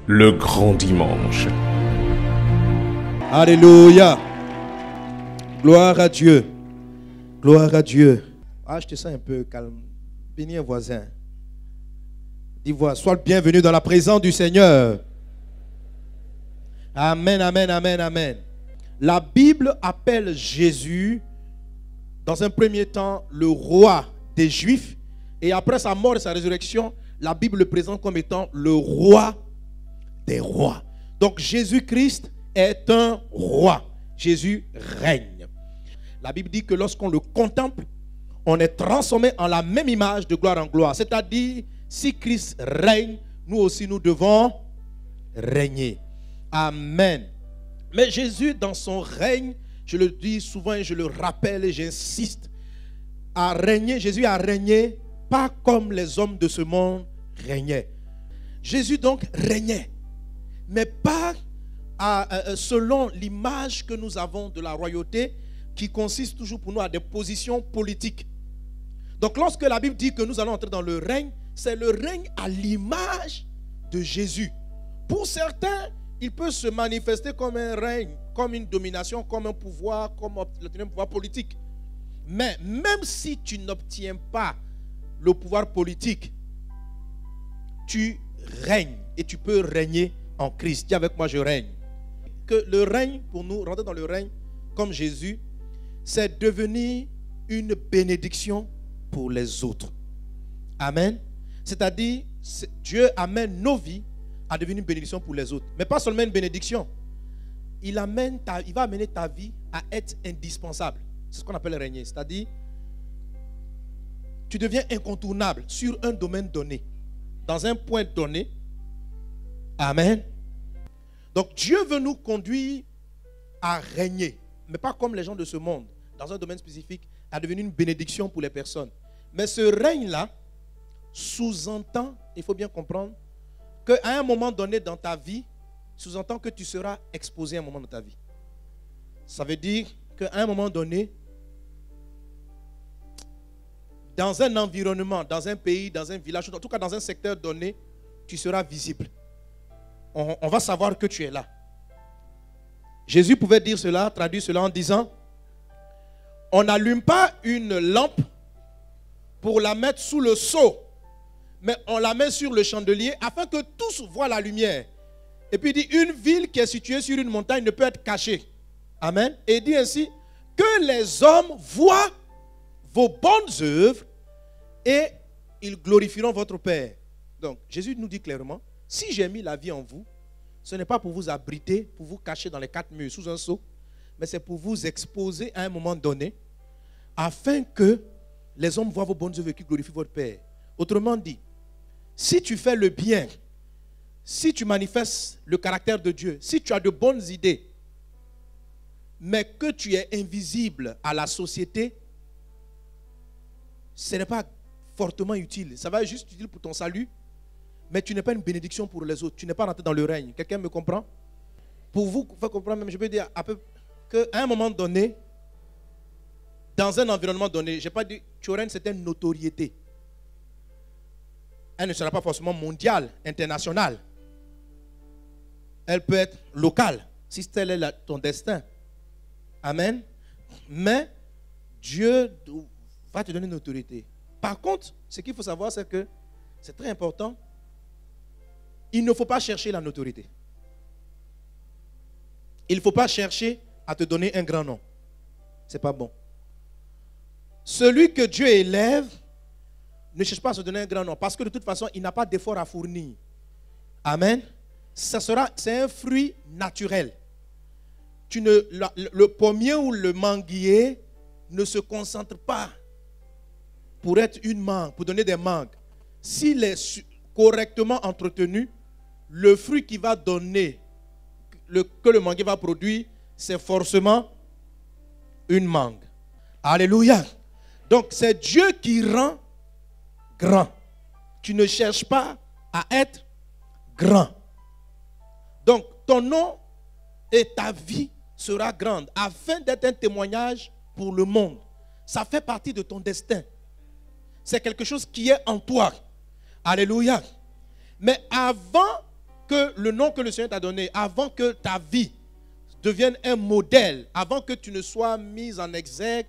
le grand dimanche. Alléluia. Gloire à Dieu. Gloire à Dieu. Ah, je te sens un peu calme. Bénis un voisin. Dis-moi, sois le bienvenu dans la présence du Seigneur. Amen, amen, amen, amen. La Bible appelle Jésus, dans un premier temps, le roi des Juifs. Et après sa mort et sa résurrection, la Bible le présente comme étant le roi des rois. Donc Jésus-Christ est un roi. Jésus règne. La Bible dit que lorsqu'on le contemple, on est transformé en la même image de gloire en gloire. C'est-à-dire, si Christ règne, nous aussi nous devons régner. Amen. Mais Jésus, dans son règne, je le dis souvent et je le rappelle et j'insiste, a régné. Jésus a régné pas comme les hommes de ce monde régnaient. Jésus donc régnait, mais pas selon l'image que nous avons de la royauté, qui consiste toujours pour nous à des positions politiques. Donc lorsque la Bible dit que nous allons entrer dans le règne, c'est le règne à l'image de Jésus. Pour certains, il peut se manifester comme un règne, comme une domination, comme un pouvoir, comme un pouvoir politique. Mais même si tu n'obtiens pas le pouvoir politique, tu règnes et tu peux régner en Christ. Dis avec moi, je règne. Que le règne, pour nous, rentrer dans le règne comme Jésus, c'est devenir une bénédiction pour les autres. Amen. C'est-à-dire, Dieu amène nos vies à devenir une bénédiction pour les autres. Mais pas seulement une bénédiction. Il va amener ta vie à être indispensable. C'est ce qu'on appelle régner. C'est-à-dire, tu deviens incontournable sur un domaine donné, dans un point donné. Amen. Donc Dieu veut nous conduire à régner, mais pas comme les gens de ce monde, dans un domaine spécifique, à devenir une bénédiction pour les personnes. Mais ce règne-là sous-entend, il faut bien comprendre, qu'à un moment donné dans ta vie, sous-entend que tu seras exposé à un moment de ta vie. Ça veut dire qu'à un moment donné, dans un environnement, dans un pays, dans un village, en tout cas dans un secteur donné, tu seras visible. On va savoir que tu es là. Jésus pouvait dire cela, traduire cela en disant, on n'allume pas une lampe pour la mettre sous le seau, mais on la met sur le chandelier afin que tous voient la lumière. Et puis il dit, une ville qui est située sur une montagne ne peut être cachée. Amen. Et il dit ainsi, que les hommes voient vos bonnes œuvres et ils glorifieront votre Père. Donc Jésus nous dit clairement, si j'ai mis la vie en vous, ce n'est pas pour vous abriter, pour vous cacher dans les quatre murs sous un seau, mais c'est pour vous exposer à un moment donné, afin que les hommes voient vos bonnes œuvres et qu'ils glorifient votre Père. Autrement dit, si tu fais le bien, si tu manifestes le caractère de Dieu, si tu as de bonnes idées, mais que tu es invisible à la société, ce n'est pas fortement utile. Ça va être juste utile pour ton salut, mais tu n'es pas une bénédiction pour les autres. Tu n'es pas rentré dans le règne. Quelqu'un me comprend? Pour vous faire comprendre, même je peux dire qu'à un moment donné, dans un environnement donné, je n'ai pas dit, tu auras une certaine notoriété. Elle ne sera pas forcément mondiale, internationale. Elle peut être locale, si tel est ton destin. Amen. Mais Dieu va te donner une autorité. Par contre, ce qu'il faut savoir, c'est que c'est très important. Il ne faut pas chercher la notoriété. Il ne faut pas chercher à te donner un grand nom. Ce n'est pas bon. Celui que Dieu élève ne cherche pas à se donner un grand nom, parce que de toute façon, il n'a pas d'effort à fournir. Amen. C'est un fruit naturel. Le pommier ou le manguier ne se concentre pas pour être une mangue, pour donner des mangues. S'il est correctement entretenu, le fruit qui va donner, que le manguier va produire, c'est forcément une mangue. Alléluia. Donc c'est Dieu qui rend grand. Tu ne cherches pas à être grand. Donc ton nom et ta vie sera grande afin d'être un témoignage pour le monde. Ça fait partie de ton destin. C'est quelque chose qui est en toi. Alléluia. Mais avant que le nom que le Seigneur t'a donné, avant que ta vie devienne un modèle, avant que tu ne sois mis en exergue,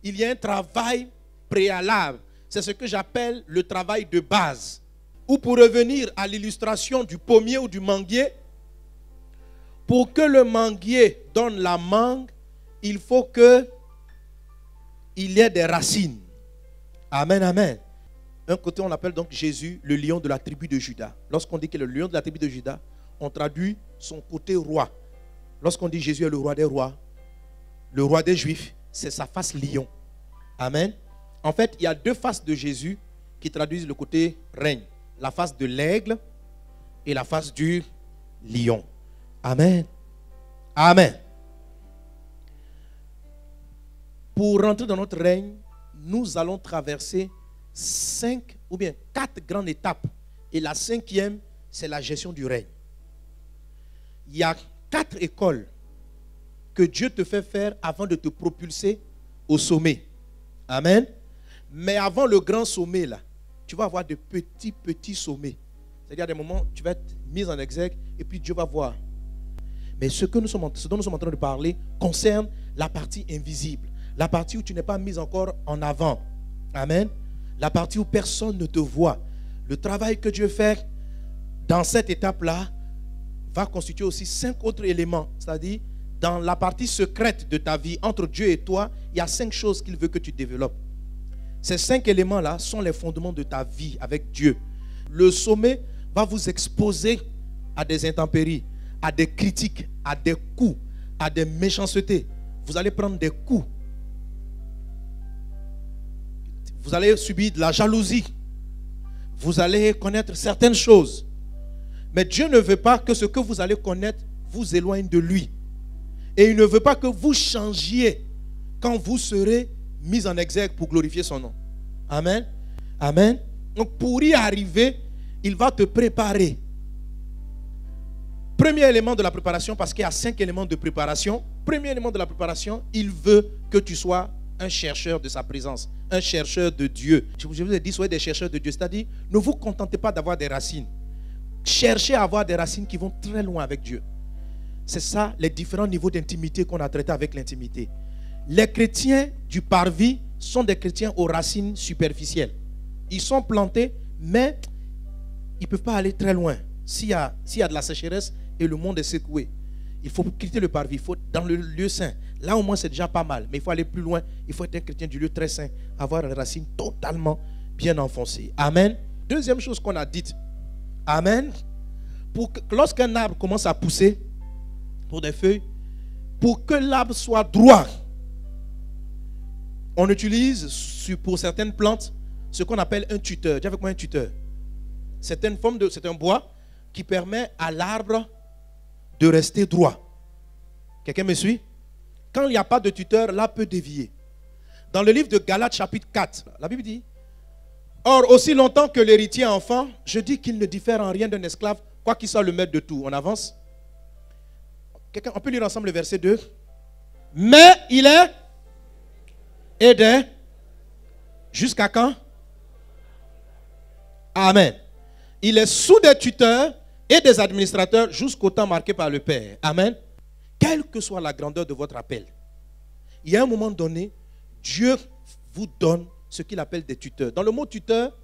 il y a un travail préalable. C'est ce que j'appelle le travail de base. Ou pour revenir à l'illustration du pommier ou du manguier, pour que le manguier donne la mangue, il faut qu'il y ait des racines. Amen, amen. D'un côté, on appelle donc Jésus le lion de la tribu de Juda. Lorsqu'on dit qu'il est le lion de la tribu de Juda, on traduit son côté roi. Lorsqu'on dit Jésus est le roi des Juifs, c'est sa face lion. Amen. En fait, il y a deux faces de Jésus qui traduisent le côté règne. La face de l'aigle et la face du lion. Amen. Amen. Pour rentrer dans notre règne, nous allons traverser 5 ou bien 4 grandes étapes. Et la 5e, c'est la gestion du règne. Il y a 4 écoles que Dieu te fait faire avant de te propulser au sommet. Amen. Mais avant le grand sommet, là, tu vas avoir de petits sommets. C'est-à-dire à des moments, tu vas être mis en exergue et puis Dieu va voir. Mais ce dont nous sommes en train de parler concerne la partie invisible. La partie où tu n'es pas mis encore en avant. Amen. La partie où personne ne te voit. Le travail que Dieu fait dans cette étape-là va constituer aussi 5 autres éléments. C'est-à-dire, dans la partie secrète de ta vie, entre Dieu et toi, il y a 5 choses qu'il veut que tu développes. Ces 5 éléments-là sont les fondements de ta vie avec Dieu. Le sommet va vous exposer à des intempéries, à des critiques, à des coups, à des méchancetés. Vous allez prendre des coups. Vous allez subir de la jalousie. Vous allez connaître certaines choses. Mais Dieu ne veut pas que ce que vous allez connaître vous éloigne de lui. Et il ne veut pas que vous changiez quand vous serez mis en exergue pour glorifier son nom. Amen. Amen. Donc pour y arriver, il va te préparer. Premier élément de la préparation, parce qu'il y a 5 éléments de préparation. Premier élément de la préparation, il veut que tu sois un chercheur de sa présence, un chercheur de Dieu. Je vous ai dit, soyez des chercheurs de Dieu. C'est-à-dire, ne vous contentez pas d'avoir des racines. Cherchez à avoir des racines qui vont très loin avec Dieu. C'est ça, les différents niveaux d'intimité qu'on a traités avec l'intimité. Les chrétiens du parvis sont des chrétiens aux racines superficielles. Ils sont plantés, mais ils ne peuvent pas aller très loin. S'il y a de la sécheresse et le monde est secoué, il faut quitter le parvis, il faut dans le lieu saint. Là au moins c'est déjà pas mal, mais il faut aller plus loin. Il faut être un chrétien du lieu très saint, avoir les racines totalement bien enfoncées. Amen. Deuxième chose qu'on a dite. Amen. Lorsqu'un arbre commence à pousser pour des feuilles, pour que l'arbre soit droit, on utilise pour certaines plantes ce qu'on appelle un tuteur. Dis avec moi un tuteur. C'est un bois qui permet à l'arbre de rester droit. Quelqu'un me suit? Quand il n'y a pas de tuteur, l'arbre peut dévier. Dans le livre de Galates chapitre 4, la Bible dit: or, aussi longtemps que l'héritier est enfant, je dis qu'il ne diffère en rien d'un esclave, quoi qu'il soit le maître de tout. On avance. On peut lire ensemble le verset 2. Mais il est aidé. Jusqu'à quand? Amen. Il est sous des tuteurs et des administrateurs jusqu'au temps marqué par le Père. Amen. Quelle que soit la grandeur de votre appel, il y a un moment donné, Dieu vous donne ce qu'il appelle des tuteurs. Dans le mot tuteur,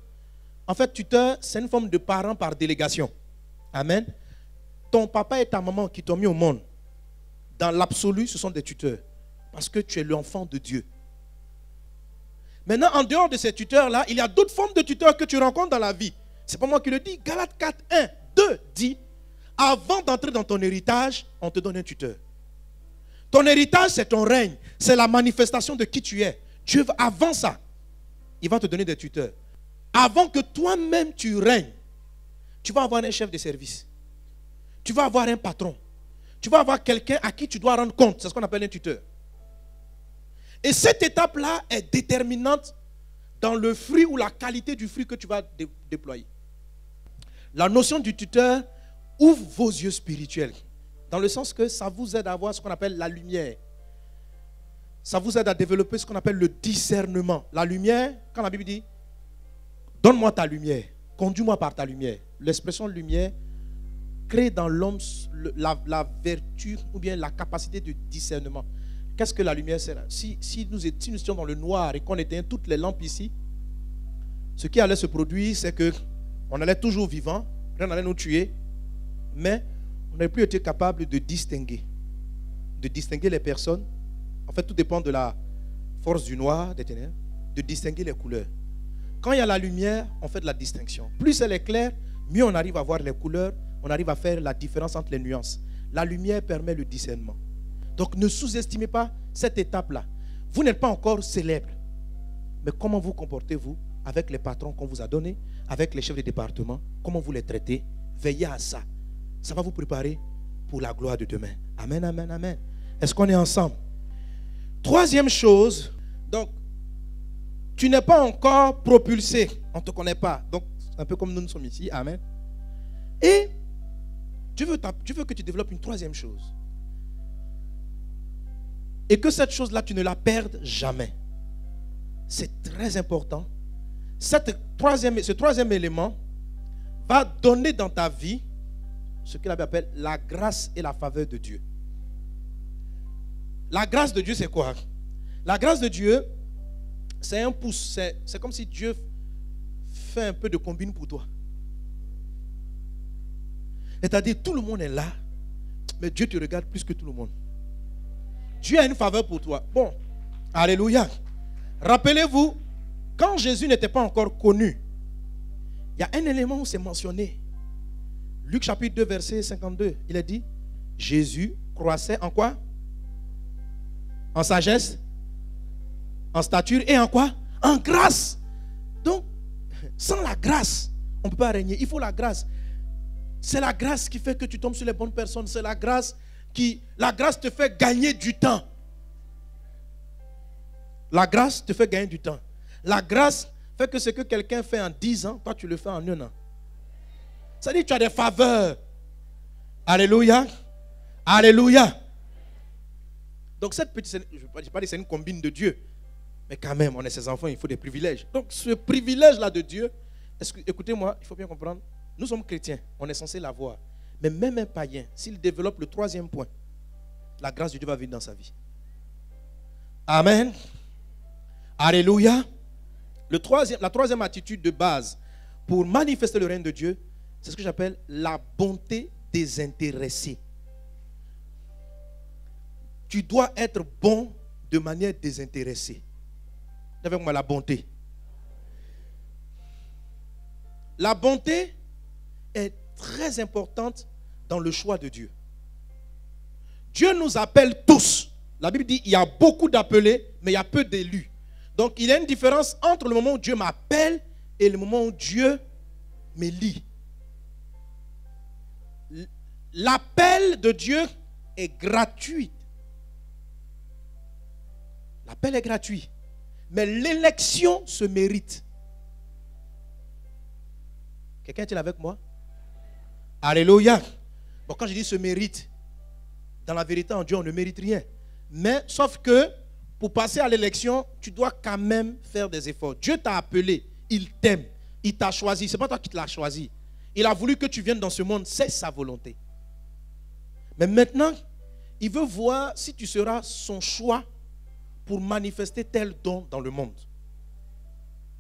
en fait, tuteur, c'est une forme de parent par délégation. Amen. Ton papa et ta maman qui t'ont mis au monde, dans l'absolu, ce sont des tuteurs. Parce que tu es l'enfant de Dieu. Maintenant, en dehors de ces tuteurs-là, il y a d'autres formes de tuteurs que tu rencontres dans la vie. C'est pas moi qui le dis. Galates 4, 1, 2 dit: avant d'entrer dans ton héritage, on te donne un tuteur. Ton héritage, c'est ton règne. C'est la manifestation de qui tu es. Dieu, avant ça, il va te donner des tuteurs. Avant que toi-même tu règnes, tu vas avoir un chef de service. Tu vas avoir un patron. Tu vas avoir quelqu'un à qui tu dois rendre compte. C'est ce qu'on appelle un tuteur. Et cette étape-là est déterminante dans le fruit ou la qualité du fruit que tu vas déployer. La notion du tuteur ouvre vos yeux spirituels. Dans le sens que ça vous aide à avoir ce qu'on appelle la lumière. Ça vous aide à développer ce qu'on appelle le discernement. La lumière, quand la Bible dit « Donne-moi ta lumière, conduis-moi par ta lumière », l'expression lumière crée dans l'homme la vertu ou bien la capacité de discernement. Qu'est-ce que la lumière sert? Si nous étions dans le noir et qu'on éteint toutes les lampes ici, ce qui allait se produire, c'est que on allait toujours vivant, rien n'allait nous tuer, mais on n'aurait plus été capable de distinguer les personnes. En fait, tout dépend de la force du noir, des ténèbres, de distinguer les couleurs. Quand il y a la lumière, on fait de la distinction. Plus elle est claire, mieux on arrive à voir les couleurs, on arrive à faire la différence entre les nuances. La lumière permet le discernement. Donc ne sous-estimez pas cette étape-là. Vous n'êtes pas encore célèbre. Mais comment vous comportez-vous avec les patrons qu'on vous a donnés, avec les chefs de département? Comment vous les traitez? Veillez à ça. Ça va vous préparer pour la gloire de demain. Amen, amen, amen. Est-ce qu'on est ensemble? Troisième chose, donc, tu n'es pas encore propulsé. On ne te connaît pas. Donc, c'est un peu comme nous sommes ici. Amen. Et Dieu veut que tu développes une troisième chose. Et que cette chose-là, tu ne la perdes jamais. C'est très important. Ce troisième élément va donner dans ta vie ce que la Bible appelle la grâce et la faveur de Dieu. La grâce de Dieu, c'est quoi? La grâce de Dieu, c'est un pouce. C'est comme si Dieu fait un peu de combine pour toi. C'est-à-dire, tout le monde est là, mais Dieu te regarde plus que tout le monde. Dieu a une faveur pour toi. Bon, alléluia. Rappelez-vous, quand Jésus n'était pas encore connu, il y a un élément où c'est mentionné. Luc chapitre 2, verset 52, il a dit, Jésus croissait en quoi? En sagesse, en stature et en quoi? En grâce. Donc, sans la grâce, on ne peut pas régner. Il faut la grâce. C'est la grâce qui fait que tu tombes sur les bonnes personnes. C'est la grâce te fait gagner du temps. La grâce te fait gagner du temps. La grâce fait que ce que quelqu'un fait en 10 ans, toi tu le fais en 1 an. Ça dit que tu as des faveurs. Alléluia. Alléluia. Donc cette petite, je ne vais pas dire que c'est une combine de Dieu. Mais quand même, on est ses enfants, il faut des privilèges. Donc ce privilège-là de Dieu, écoutez-moi, il faut bien comprendre, nous sommes chrétiens, on est censé l'avoir. Mais même un païen, s'il développe le troisième point, la grâce de Dieu va venir dans sa vie. Amen. Alléluia. La troisième attitude de base pour manifester le règne de Dieu, c'est ce que j'appelle la bonté désintéressée. Tu dois être bon de manière désintéressée. Avec moi, la bonté. La bonté est très importante dans le choix de Dieu. Dieu nous appelle tous. La Bible dit qu'il y a beaucoup d'appelés, mais il y a peu d'élus. Donc il y a une différence entre le moment où Dieu m'appelle et le moment où Dieu m'élit. L'appel de Dieu est gratuit. L'appel est gratuit. Mais l'élection se mérite. Quelqu'un est-il avec moi? Alléluia. Bon, quand je dis se mérite, dans la vérité en Dieu, on ne mérite rien. Mais, sauf que, pour passer à l'élection, tu dois quand même faire des efforts. Dieu t'a appelé, il t'aime, il t'a choisi. Ce n'est pas toi qui te l'as choisi. Il a voulu que tu viennes dans ce monde, c'est sa volonté. Mais maintenant, il veut voir si tu seras son choix pour manifester tel don dans le monde.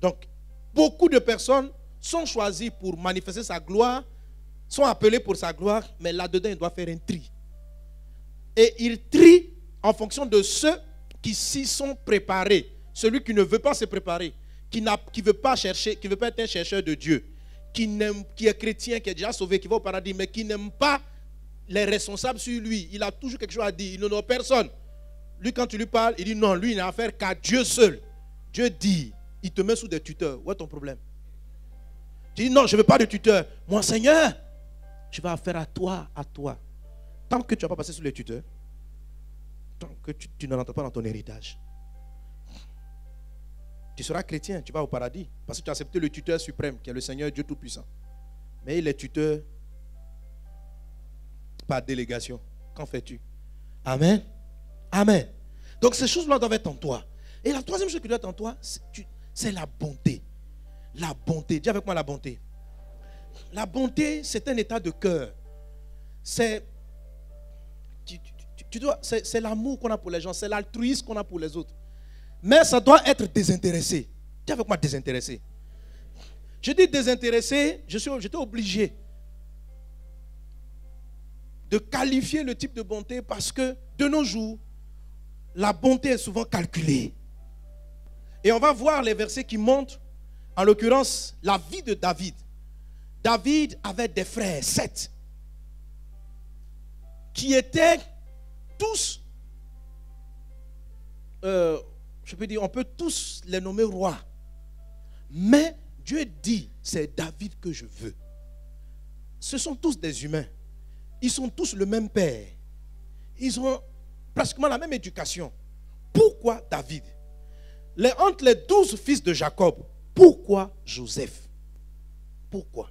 Donc, beaucoup de personnes sont choisies pour manifester sa gloire, sont appelées pour sa gloire, mais là-dedans, il doit faire un tri. Et il trie en fonction de ceux qui s'y sont préparés. Celui qui ne veut pas se préparer, qui ne veut pas chercher, qui ne veut pas être un chercheur de Dieu, qui est chrétien, qui est déjà sauvé, qui va au paradis, mais qui n'aime pas les responsables sur lui. Il a toujours quelque chose à dire, il n'honore personne. Lui, quand tu lui parles, il dit non, lui, il n'a affaire qu'à Dieu seul. Dieu dit, il te met sous des tuteurs. Où est ton problème? Tu dis non, je ne veux pas de tuteur. Mon Seigneur, je vais affaire à toi, à toi. Tant que tu n'as pas passé sous les tuteurs, tant que tu ne rentres pas dans ton héritage, tu seras chrétien, tu vas au paradis. Parce que tu as accepté le tuteur suprême, qui est le Seigneur Dieu Tout-Puissant. Mais il est tuteur par délégation. Qu'en fais-tu? Amen. Amen. Donc ces choses-là doivent être en toi. Et la troisième chose qui doit être en toi, c'est la bonté. La bonté. Dis avec moi la bonté. La bonté, c'est un état de cœur. c'est c'est l'amour qu'on a pour les gens, c'est l'altruisme qu'on a pour les autres. Mais ça doit être désintéressé. Dis avec moi désintéressé. Je dis désintéressé, j'étais obligé de qualifier le type de bonté parce que de nos jours, la bonté est souvent calculée. Et on va voir les versets qui montrent, en l'occurrence, la vie de David. David avait des frères, 7, qui étaient tous, je peux dire, on peut tous les nommer rois. Mais Dieu dit, c'est David que je veux. Ce sont tous des humains. Ils sont tous le même père. Ils ont pratiquement la même éducation. Pourquoi David? Entre les 12 fils de Jacob, pourquoi Joseph? Pourquoi?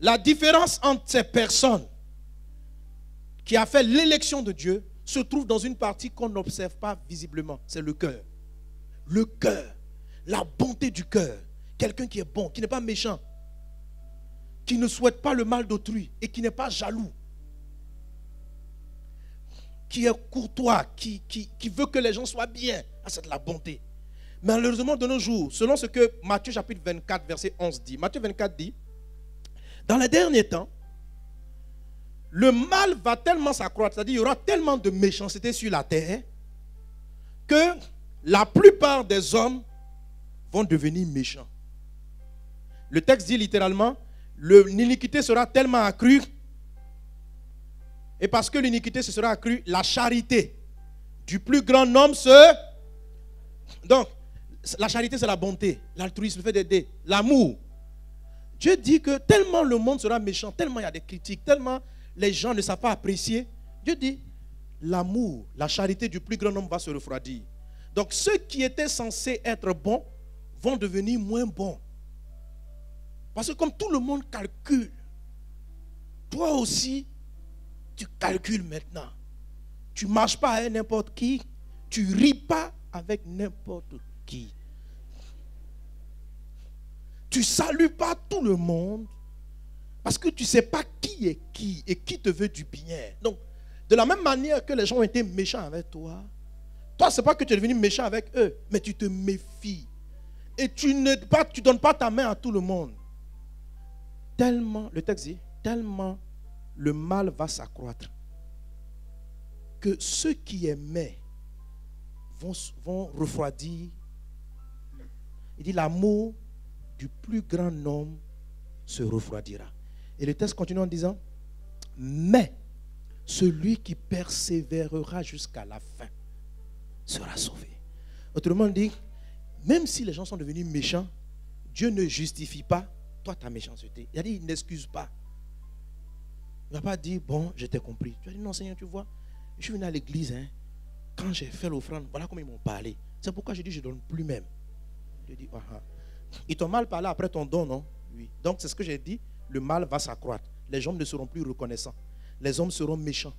La différence entre ces personnes qui a fait l'élection de Dieu se trouve dans une partie qu'on n'observe pas visiblement. C'est le cœur. Le cœur. La bonté du cœur. Quelqu'un qui est bon, qui n'est pas méchant, qui ne souhaite pas le mal d'autrui et qui n'est pas jaloux, qui est courtois, qui veut que les gens soient bien. Ah, c'est de la bonté. Malheureusement, de nos jours, selon ce que Matthieu chapitre 24, verset 11 dit, Matthieu 24 dit, dans les derniers temps, le mal va tellement s'accroître, c'est-à-dire il y aura tellement de méchanceté sur la terre que la plupart des hommes vont devenir méchants. Le texte dit littéralement, l'iniquité sera tellement accrue, et parce que l'iniquité se sera accrue, la charité du plus grand nombre se... Donc, la charité c'est la bonté, l'altruisme, le fait d'aider, l'amour. Dieu dit que tellement le monde sera méchant, tellement il y a des critiques, tellement les gens ne savent pas apprécier. Dieu dit, l'amour, la charité du plus grand nombre va se refroidir. Donc ceux qui étaient censés être bons vont devenir moins bons. Parce que comme tout le monde calcule, toi aussi, tu calcules maintenant. Tu ne marches pas avec n'importe qui, tu ne ris pas avec n'importe qui. Tu ne salues pas tout le monde parce que tu ne sais pas qui est qui et qui te veut du bien. Donc, de la même manière que les gens ont été méchants avec toi, toi, ce n'est pas que tu es devenu méchant avec eux, mais tu te méfies. Et tu ne donnes pas ta main à tout le monde. Tellement, le texte dit, tellement le mal va s'accroître que ceux qui aimaient vont refroidir. Il dit l'amour du plus grand nombre se refroidira. Et le texte continue en disant, mais celui qui persévérera jusqu'à la fin sera sauvé. Autrement dit, même si les gens sont devenus méchants, Dieu ne justifie pas toi ta méchanceté. Il a dit, il n'excuse pas. Il n'a pas dit, bon, je t'ai compris. Tu as dit, non Seigneur, tu vois, je suis venu à l'église, hein, quand j'ai fait l'offrande, voilà comment ils m'ont parlé. C'est pourquoi je dis, je ne donne plus même. Je dis, ah ah. Ils t'ont mal parlé après ton don, non? Oui. Donc c'est ce que j'ai dit, le mal va s'accroître. Les gens ne seront plus reconnaissants. Les hommes seront méchants.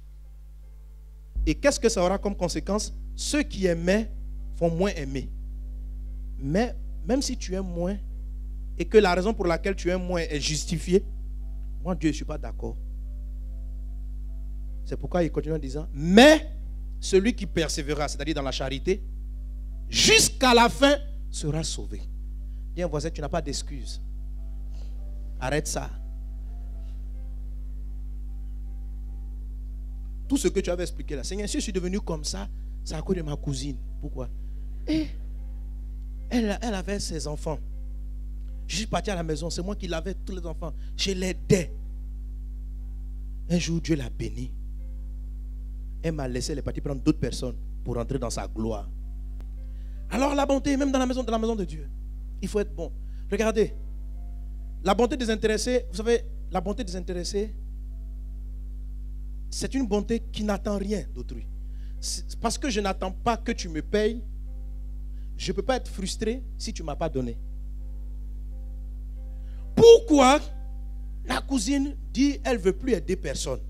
Et qu'est-ce que ça aura comme conséquence? Ceux qui aimaient vont moins aimer. Mais même si tu aimes moins, et que la raison pour laquelle tu aimes moins est justifiée, moi Dieu, je ne suis pas d'accord. C'est pourquoi il continue en disant, mais celui qui persévérera, c'est-à-dire dans la charité, jusqu'à la fin, sera sauvé. Dis à un voisin, tu n'as pas d'excuse. Arrête ça. Tout ce que tu avais expliqué là, Seigneur, si je suis devenu comme ça, c'est à cause de ma cousine. Pourquoi? Et elle avait ses enfants. Je suis parti à la maison, c'est moi qui lavais tous les enfants. Je l'aidais. Un jour, Dieu l'a béni. Elle m'a laissé, elle est partie prendre d'autres personnes pour entrer dans sa gloire. Alors la bonté, même dans la maison de Dieu, il faut être bon. Regardez, la bonté désintéressée, vous savez, la bonté désintéressée, c'est une bonté qui n'attend rien d'autrui. Parce que je n'attends pas que tu me payes, je ne peux pas être frustré si tu ne m'as pas donné. Pourquoi la cousine dit elle ne veut plus aider personne?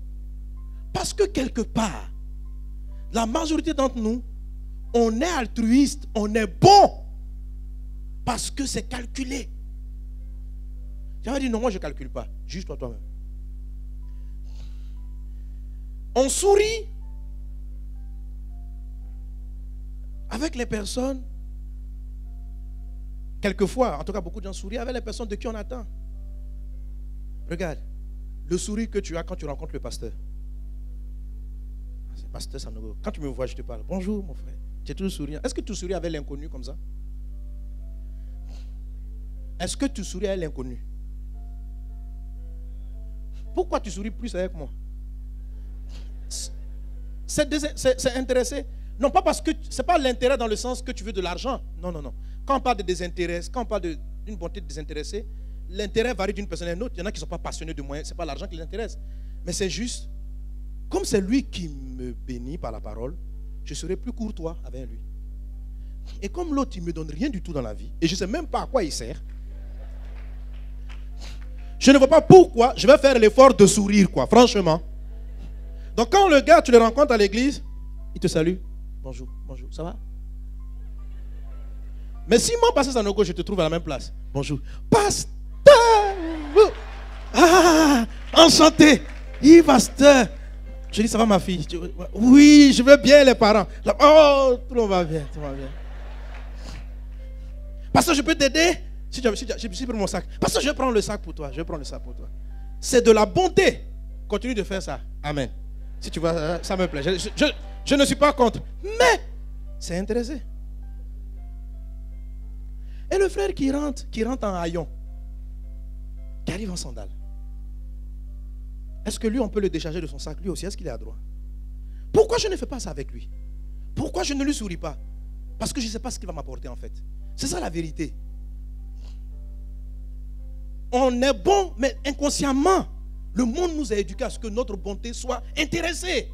Parce que quelque part, la majorité d'entre nous, on est altruiste, on est bon. Parce que c'est calculé. J'avais dit non, moi je ne calcule pas. Juge-toi toi-même. On sourit avec les personnes. Quelquefois, en tout cas beaucoup de gens sourient avec les personnes de qui on attend. Regarde, le sourire que tu as quand tu rencontres le pasteur. C'est pasteur Sanogo. Quand tu me vois, je te parle. Bonjour mon frère. Tu es toujours souriant. Est-ce que tu souris avec l'inconnu comme ça? Est-ce que tu souris avec l'inconnu? Pourquoi tu souris plus avec moi? C'est intéressé. Non, pas parce que c'est pas l'intérêt dans le sens que tu veux de l'argent. Non, non, non. Quand on parle de désintérêt, quand on parle d'une bonté désintéressée, l'intérêt varie d'une personne à une autre. Il y en a qui ne sont pas passionnés de moyens. Ce n'est pas l'argent qui les intéresse. Mais c'est juste, comme c'est lui qui me bénit par la parole, je serai plus courtois avec lui. Et comme l'autre, il ne me donne rien du tout dans la vie, et je ne sais même pas à quoi il sert, je ne vois pas pourquoi je vais faire l'effort de sourire, quoi, franchement. Donc quand le gars, tu le rencontres à l'église, il te salue. Bonjour, bonjour, ça va? Mais si moi, pasteur Sanogo, je te trouve à la même place. Bonjour. Pasteur! Ah, enchanté! Oui, pasteur! Je dis, ça va ma fille? Oui, je veux bien les parents. Oh, tout le monde va bien, tout va bien. Pasteur, je peux t'aider? Si tu prends mon sac. Pasteur, je vais prendre le sac pour toi. Je vais prendre le sac pour toi. C'est de la bonté. Continue de faire ça. Amen. Si tu vois, ça me plaît. Je ne suis pas contre. Mais, c'est intéressé. Et le frère qui rentre en haillon, qui arrive en sandales. Est-ce que lui, on peut le décharger de son sac? Lui aussi, est-ce qu'il est à droit? Pourquoi je ne fais pas ça avec lui? Pourquoi je ne lui souris pas? Parce que je ne sais pas ce qu'il va m'apporter en fait. C'est ça la vérité. On est bon, mais inconsciemment, le monde nous a éduqués à ce que notre bonté soit intéressée.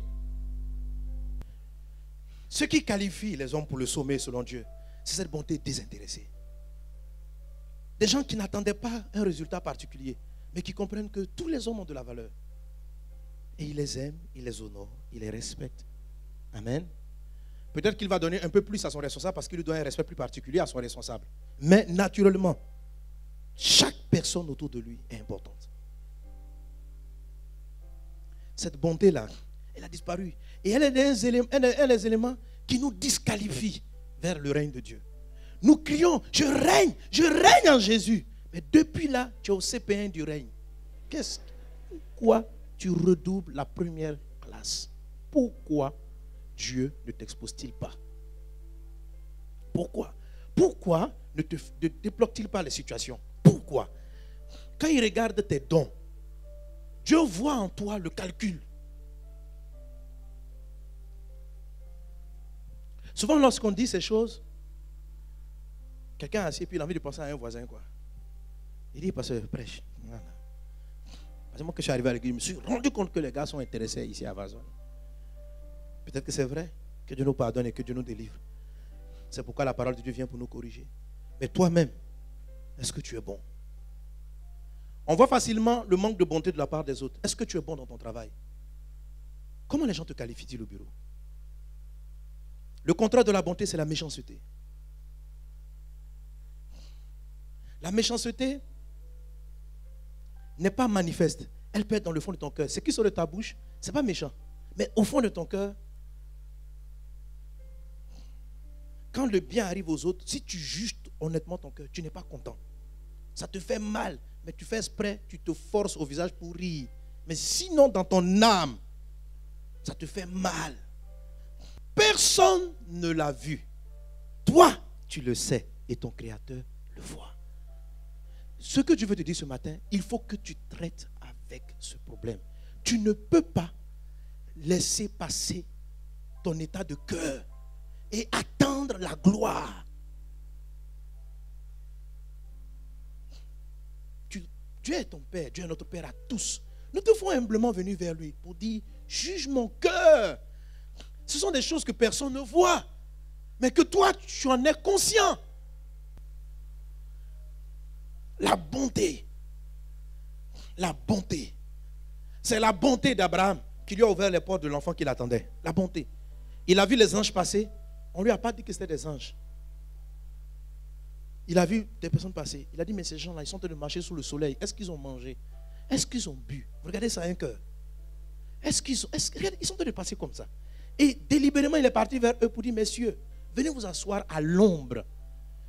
Ce qui qualifie les hommes pour le sommet selon Dieu, c'est cette bonté désintéressée. Des gens qui n'attendaient pas un résultat particulier, mais qui comprennent que tous les hommes ont de la valeur. Et il les aime, il les honore, il les respecte. Amen. Peut-être qu'il va donner un peu plus à son responsable parce qu'il lui doit un respect plus particulier à son responsable. Mais naturellement, chaque personne autour de lui est importante. Cette bonté-là, elle a disparu. Et elle est des éléments qui nous disqualifient vers le règne de Dieu. Nous crions, je règne en Jésus. Mais depuis là, tu es au CP1 du règne. Pourquoi tu redoubles la première classe? Pourquoi Dieu ne t'expose-t-il pas? Pourquoi ne débloque-t-il pas les situations? Pourquoi? Quand il regarde tes dons, Dieu voit en toi le calcul. Souvent lorsqu'on dit ces choses, quelqu'un est assis et puis il a envie de penser à un voisin, quoi. Il dit, pasteur, prêche. Voilà. Parce que moi, que je suis arrivé à l'église, je me suis rendu compte que les gars sont intéressés ici à Vazon. Peut-être que c'est vrai, que Dieu nous pardonne et que Dieu nous délivre. C'est pourquoi la parole de Dieu vient pour nous corriger. Mais toi-même, est-ce que tu es bon? On voit facilement le manque de bonté de la part des autres. Est-ce que tu es bon dans ton travail? Comment les gens te qualifient-ils au bureau? Le contraire de la bonté, c'est la méchanceté. La méchanceté n'est pas manifeste. Elle peut être dans le fond de ton cœur. Ce qui sort de ta bouche, ce n'est pas méchant. Mais au fond de ton cœur, quand le bien arrive aux autres, si tu juges honnêtement ton cœur, tu n'es pas content. Ça te fait mal, mais tu fais exprès, tu te forces au visage pour rire. Mais sinon, dans ton âme, ça te fait mal. Personne ne l'a vu. Toi, tu le sais et ton Créateur le voit. Ce que je veux te dire ce matin, il faut que tu traites avec ce problème. Tu ne peux pas laisser passer ton état de cœur et attendre la gloire. Dieu est ton Père, Dieu est notre Père à tous. Nous devons humblement venir vers lui pour dire, juge mon cœur. Ce sont des choses que personne ne voit, mais que toi, tu en es conscient. La bonté. La bonté. C'est la bonté d'Abraham qui lui a ouvert les portes de l'enfant qu'il attendait. La bonté. Il a vu les anges passer. On ne lui a pas dit que c'était des anges. Il a vu des personnes passer. Il a dit, mais ces gens-là, ils sont en train de marcher sous le soleil. Est-ce qu'ils ont mangé? Est-ce qu'ils ont bu? Regardez ça, un cœur. ils sont en train de passer comme ça. Et délibérément, il est parti vers eux pour dire, messieurs, venez vous asseoir à l'ombre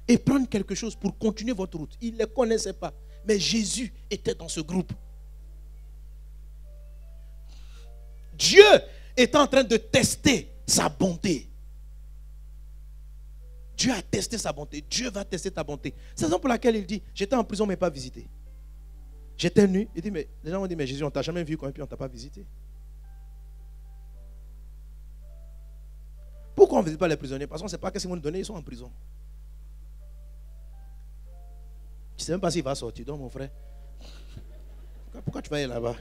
et prendre quelque chose pour continuer votre route. Il ne les connaissait pas. Mais Jésus était dans ce groupe. Dieu est en train de tester sa bonté. Dieu a testé sa bonté. Dieu va tester ta bonté. C'est la raison pour laquelle il dit, j'étais en prison mais pas visité. J'étais nu. Il dit, mais les gens ont dit, mais Jésus, on ne t'a jamais vu quand puis on ne t'a pas visité. Pourquoi on ne visite pas les prisonniers? Parce qu'on ne sait pas qu'est-ce qu'ils vont nous donner, ils sont en prison. Tu ne sais même pas s'il va sortir. Donc mon frère, pourquoi tu vas aller là-bas?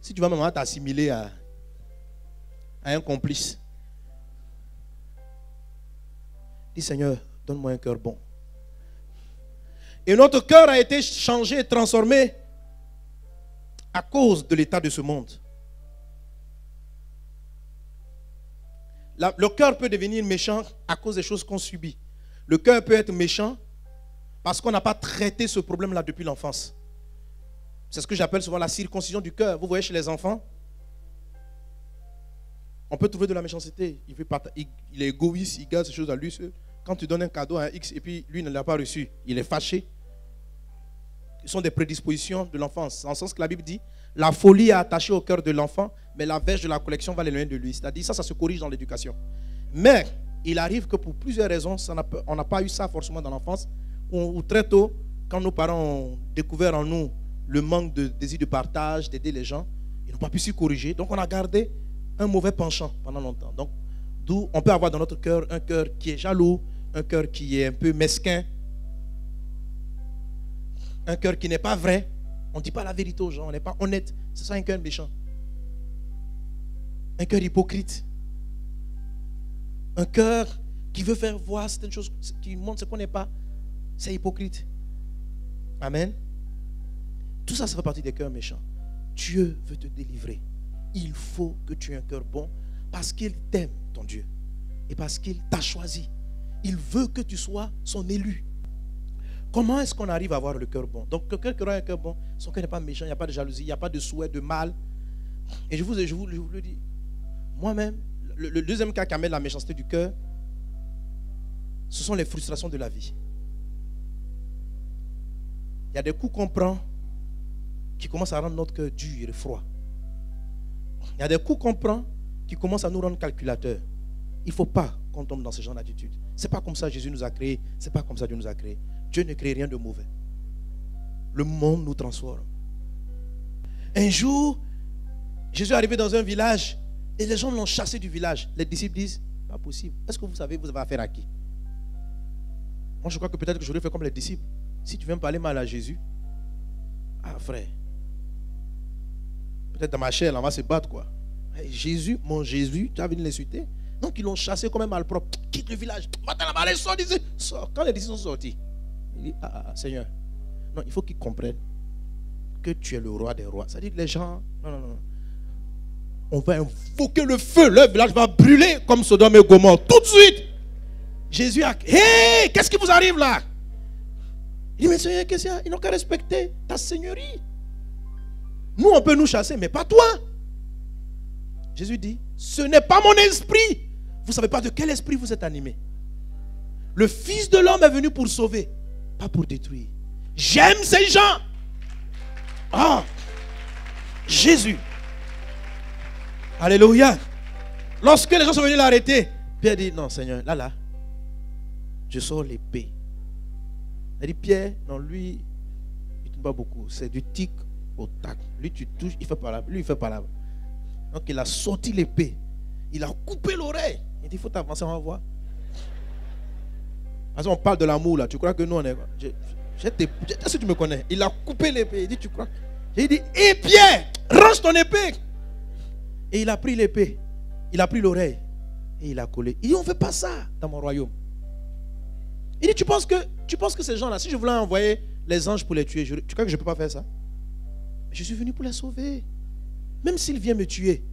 Si tu vas même t'assimiler à un complice. Dis Seigneur, donne-moi un cœur bon. Et notre cœur a été changé, transformé à cause de l'état de ce monde. Le cœur peut devenir méchant à cause des choses qu'on subit. Le cœur peut être méchant parce qu'on n'a pas traité ce problème-là depuis l'enfance. C'est ce que j'appelle souvent la circoncision du cœur. Vous voyez chez les enfants, on peut trouver de la méchanceté. Il est égoïste, il garde ces choses à lui seul. Quand tu donnes un cadeau à un X et puis lui ne l'a pas reçu, il est fâché. Ce sont des prédispositions de l'enfance. En sens que la Bible dit, la folie est attachée au cœur de l'enfant, mais la verge de la collection va l'éloigner de lui. C'est-à-dire, ça se corrige dans l'éducation. Mais il arrive que pour plusieurs raisons, on n'a pas eu ça forcément dans l'enfance, ou très tôt, quand nos parents ont découvert en nous le manque de désir de partage, d'aider les gens, ils n'ont pas pu s'y corriger. Donc on a gardé un mauvais penchant pendant longtemps. Donc, d'où on peut avoir dans notre cœur un cœur qui est jaloux, un cœur qui est un peu mesquin, un cœur qui n'est pas vrai. On ne dit pas la vérité aux gens, on n'est pas honnête. C'est ça un cœur méchant. Un cœur hypocrite. Un cœur qui veut faire voir certaines choses, qui montre ce qu'on n'est pas. C'est hypocrite. Amen. Tout ça, ça fait partie des cœurs méchants. Dieu veut te délivrer. Il faut que tu aies un cœur bon parce qu'il t'aime, ton Dieu. Et parce qu'il t'a choisi. Il veut que tu sois son élu. Comment est-ce qu'on arrive à avoir le cœur bon? Donc, quelqu'un qui aura un cœur bon, son cœur n'est pas méchant, il n'y a pas de jalousie, il n'y a pas de souhait, de mal. Et je vous le dis, moi-même, le deuxième cas qui amène la méchanceté du cœur, ce sont les frustrations de la vie. Il y a des coups qu'on prend qui commencent à rendre notre cœur dur et froid. Il y a des coups qu'on prend qui commencent à nous rendre calculateurs. Il ne faut pas qu'on tombe dans ce genre d'attitude. Ce n'est pas comme ça que Jésus nous a créés. Ce n'est pas comme ça que Dieu nous a créés. Dieu ne crée rien de mauvais. Le monde nous transforme. Un jour, Jésus est arrivé dans un village et les gens l'ont chassé du village. Les disciples disent, pas possible. Est-ce que vous savez, vous avez affaire à qui? Moi, je crois que peut-être que j'aurais fait comme les disciples. Si tu viens me parler mal à Jésus, ah frère, peut-être dans ma chair, on va se battre quoi. Jésus, mon Jésus, tu as venu l'insulter. Donc ils l'ont chassé comme un malpropre. Quitte le village. Sors. Quand les disciples sont sortis, il dit, Seigneur, non, il faut qu'ils comprennent que tu es le roi des rois. C'est-à-dire que les gens, non. On va invoquer le feu. Le village va brûler comme Sodome et Gomorrhe. Tout de suite. Jésus a... Hé, qu'est-ce qui vous arrive là? Il dit, mais Seigneur, qu'est-ce qu'il y a? Ils n'ont qu'à respecter ta seigneurie. Nous, on peut nous chasser, mais pas toi. Jésus dit, ce n'est pas mon esprit. Vous ne savez pas de quel esprit vous êtes animé. Le Fils de l'homme est venu pour sauver, pas pour détruire. J'aime ces gens. Jésus. Alléluia. Lorsque les gens sont venus l'arrêter, Pierre dit, non Seigneur, là, je sors l'épée. Il dit, Pierre, non, lui, il ne tourne pas beaucoup. C'est du tic au tac. Lui, tu touches, il fait par là. Lui, il fait par là. Donc, il a sorti l'épée. Il a coupé l'oreille. Il dit, il faut t'avancer, on va voir. Parce qu'on parle de l'amour, là. Tu crois que nous, on est... Est-ce que tu me connais? Il a coupé l'épée. Il dit, tu crois? Il dit, hé Pierre, range ton épée. Et il a pris l'épée. Il a pris l'oreille. Et il a collé. Il dit, on ne fait pas ça dans mon royaume. Il dit, tu penses que ces gens-là, si je voulais envoyer les anges pour les tuer, tu crois que je ne peux pas faire ça? Je suis venu pour les sauver. Même s'il vient me tuer,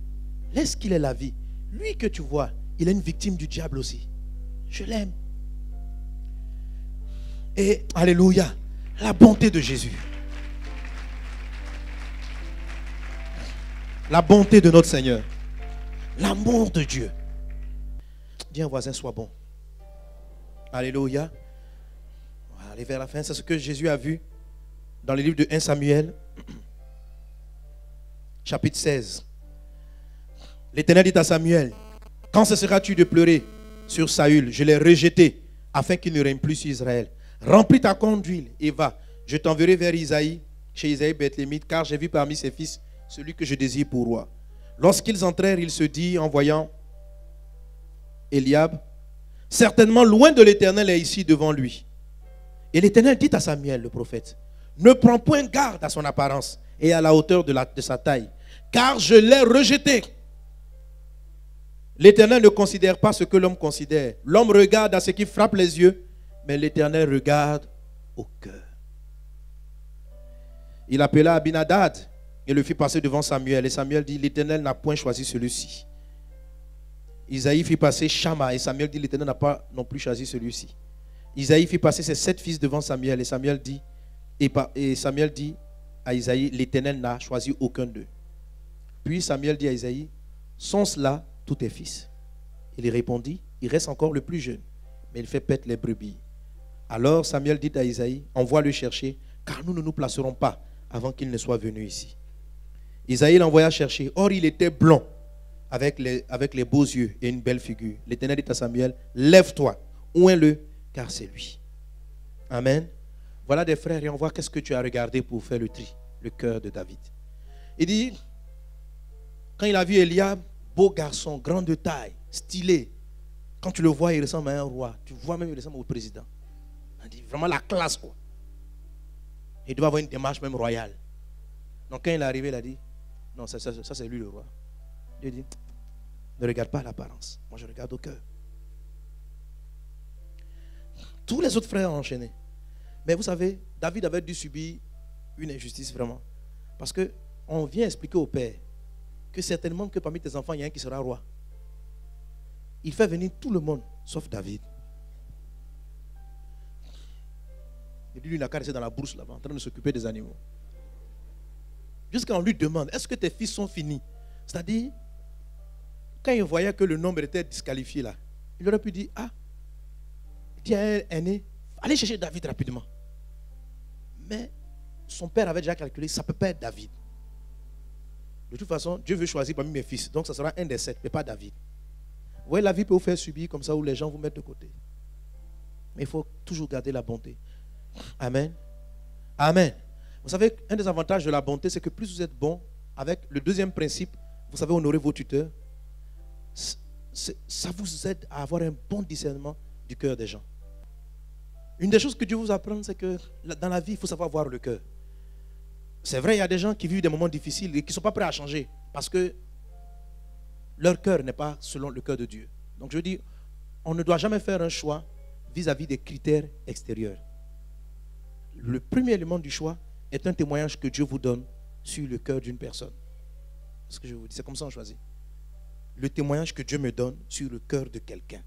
laisse qu'il ait la vie. Lui que tu vois, il est une victime du diable aussi. Je l'aime. Et alléluia, la bonté de Jésus. La bonté de notre Seigneur. L'amour de Dieu. Dis à un voisin, sois bon. Alléluia. On va aller vers la fin. C'est ce que Jésus a vu dans le livre de 1 Samuel, chapitre 16. L'Éternel dit à Samuel, quand cesseras-tu de pleurer sur Saül? Je l'ai rejeté afin qu'il ne règne plus sur Israël. Remplis ta corne d'huile et va. Je t'enverrai vers Isaïe, chez Isaïe Bethlémite, car j'ai vu parmi ses fils celui que je désire pour roi. Lorsqu'ils entrèrent, il se dit en voyant Eliab, certainement loin de l'Éternel est ici devant lui. Et l'Éternel dit à Samuel, le prophète, ne prends point garde à son apparence et à la hauteur de sa taille, car je l'ai rejeté. L'Éternel ne considère pas ce que l'homme considère. L'homme regarde à ce qui frappe les yeux, mais l'Éternel regarde au cœur. Il appela Abinadad et le fit passer devant Samuel. Et Samuel dit, l'Éternel n'a point choisi celui-ci. Isaïe fit passer Shama et Samuel dit, l'Éternel n'a pas non plus choisi celui-ci. Isaïe fit passer ses 7 fils devant Samuel et Samuel dit à Isaïe, l'Éternel n'a choisi aucun d'eux. Puis Samuel dit à Isaïe, sont cela tous tes fils? Il répondit, il reste encore le plus jeune, mais il fait paître les brebis. Alors Samuel dit à Isaïe, envoie-le chercher, car nous ne nous placerons pas avant qu'il ne soit venu ici. Isaïe l'envoya chercher. Or il était blond, avec les beaux yeux et une belle figure. L'Éternel dit à Samuel, lève-toi, oins-le, car c'est lui. Amen. Voilà des frères et on voit qu'est-ce que tu as regardé pour faire le tri, le cœur de David. Il dit, quand il a vu Eliab, beau garçon, grand de taille, stylé. Quand tu le vois, il ressemble à un roi. Tu vois même, il ressemble au président. Il dit vraiment la classe, quoi. Il doit avoir une démarche même royale. Donc quand il est arrivé, il a dit, non, ça c'est lui le roi. Dieu dit, ne regarde pas l'apparence. Moi, je regarde au cœur. Tous les autres frères ont enchaîné. Mais vous savez, David avait dû subir une injustice vraiment. Parce qu'on vient expliquer au père que certainement que parmi tes enfants, il y a un qui sera roi. Il fait venir tout le monde, sauf David. Et lui, il a caressé dans la brousse là-bas, en train de s'occuper des animaux. Jusqu'à on lui demande, est-ce que tes fils sont finis? C'est-à-dire, quand il voyait que le nombre était disqualifié là, il aurait pu dire, ah, il y a un aîné, allez chercher David rapidement. Mais son père avait déjà calculé, ça ne peut pas être David. De toute façon, Dieu veut choisir parmi mes fils. Donc, ça sera un des 7, mais pas David. Vous voyez, la vie peut vous faire subir comme ça, où les gens vous mettent de côté. Mais il faut toujours garder la bonté. Amen. Amen. Vous savez, un des avantages de la bonté, c'est que plus vous êtes bon, avec le deuxième principe, vous savez honorer vos tuteurs, ça vous aide à avoir un bon discernement du cœur des gens. Une des choses que Dieu vous apprend, c'est que dans la vie, il faut savoir voir le cœur. C'est vrai, il y a des gens qui vivent des moments difficiles et qui ne sont pas prêts à changer parce que leur cœur n'est pas selon le cœur de Dieu. Donc je dis, on ne doit jamais faire un choix vis-à-vis des critères extérieurs. Le premier élément du choix est un témoignage que Dieu vous donne sur le cœur d'une personne. C'est ce que je vous dis, c'est comme ça qu'on choisit. Le témoignage que Dieu me donne sur le cœur de quelqu'un.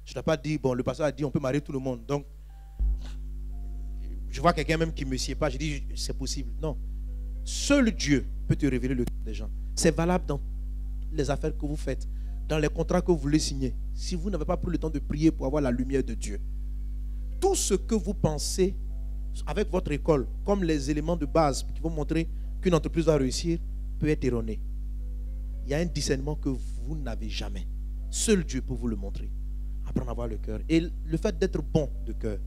Je ne dois pas dire, bon, le pasteur a dit on peut marier tout le monde. Donc, je vois quelqu'un même qui ne me sied pas, je dis c'est possible. Non. Seul Dieu peut te révéler le cœur des gens. C'est valable dans les affaires que vous faites, dans les contrats que vous voulez signer. Si vous n'avez pas pris le temps de prier pour avoir la lumière de Dieu, tout ce que vous pensez avec votre école, comme les éléments de base qui vont montrer qu'une entreprise va réussir, peut être erroné. Il y a un discernement que vous n'avez jamais. Seul Dieu peut vous le montrer. Apprendre à avoir le cœur. Et le fait d'être bon de cœur,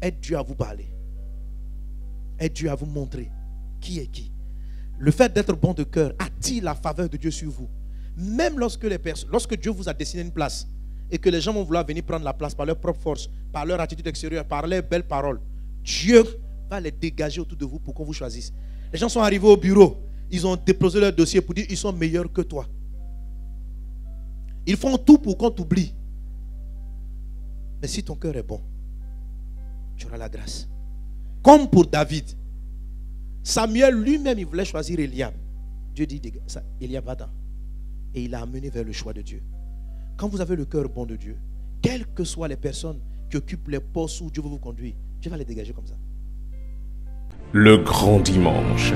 aide Dieu à vous parler. Aide Dieu à vous montrer qui est qui. Le fait d'être bon de cœur attire la faveur de Dieu sur vous. Même lorsque Dieu vous a dessiné une place et que les gens vont vouloir venir prendre la place par leur propre force, par leur attitude extérieure, par leurs belles paroles, Dieu va les dégager autour de vous pour qu'on vous choisisse. Les gens sont arrivés au bureau, ils ont déposé leur dossier pour dire qu'ils sont meilleurs que toi. Ils font tout pour qu'on t'oublie. Mais si ton cœur est bon, tu auras la grâce. Comme pour David. Samuel lui-même, il voulait choisir Eliab. Dieu dit, Eliab va-t'en. Et il l'a amené vers le choix de Dieu. Quand vous avez le cœur bon de Dieu, quelles que soient les personnes qui occupent les postes où Dieu veut vous conduire, Dieu va les dégager comme ça. Le grand dimanche.